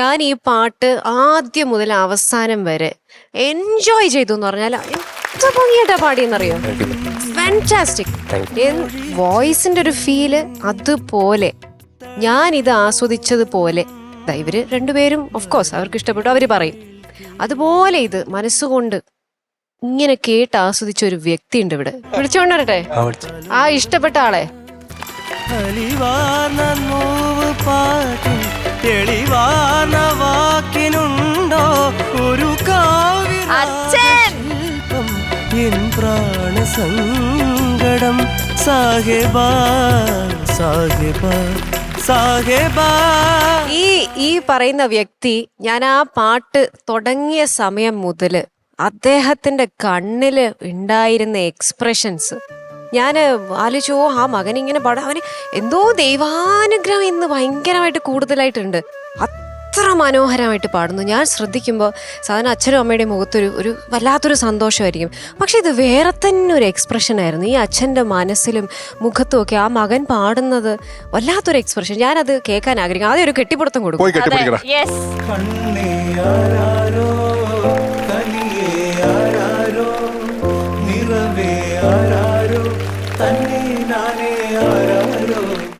ഞാൻ ഈ പാട്ട് ആദ്യം മുതൽ അവസാനം വരെ എൻജോയ് ചെയ്തു എന്ന് പറഞ്ഞാൽ എത്ര ഭംഗിയായിട്ടാ പാടിയെന്നറിയോ. ഫാന്റാസ്റ്റിക്. വോയിസിന്റെ ഒരു ഫീല് അതുപോലെ ഞാൻ ഇത് ആസ്വദിച്ചതുപോലെ ഇവര് രണ്ടുപേരും ഓഫ് കോഴ്സ് അവർക്ക് ഇഷ്ടപ്പെട്ടു, അവര് പറയും അതുപോലെ ഇത് മനസ്സുകൊണ്ട് ഇങ്ങനെ കേട്ട് ആസ്വദിച്ച ഒരു വ്യക്തി ഉണ്ട് ഇവിടെ. വിളിച്ചോണ്ട് വരട്ടെ ആ ഇഷ്ടപ്പെട്ട ആളെ. പ്രാണസങ്കടം സാഹേബാ സാഹേബാ സാഹേബാ. ഈ പറയുന്ന വ്യക്തി ഞാൻ ആ പാട്ട് തുടങ്ങിയ സമയം മുതല് അദ്ദേഹത്തിന്റെ കണ്ണില് ഉണ്ടായിരുന്ന എക്സ്പ്രഷൻസ് ഞാൻ ആലോചിച്ചോ, ആ മകൻ ഇങ്ങനെ പാടാൻ അവന് എന്തോ ദൈവാനുഗ്രഹം ഇന്ന് ഭയങ്കരമായിട്ട് കൂടുതലായിട്ടുണ്ട്. അത്ര മനോഹരമായിട്ട് പാടുന്നു. ഞാൻ ശ്രദ്ധിക്കുമ്പോൾ സാധാരണ അച്ഛനും അമ്മയുടെയും മുഖത്തൊരു വല്ലാത്തൊരു സന്തോഷമായിരിക്കും. പക്ഷെ ഇത് വേറെ തന്നെ ഒരു എക്സ്പ്രഷൻ ആയിരുന്നു. ഈ അച്ഛൻ്റെ മനസ്സിലും മുഖത്തും ഒക്കെ ആ മകൻ പാടുന്നത് വല്ലാത്തൊരു എക്സ്പ്രഷൻ. ഞാനത് കേൾക്കാൻ ആഗ്രഹിക്കും. ആദ്യം ഒരു കെട്ടിപ്പിടുത്തം കൊടുക്കും.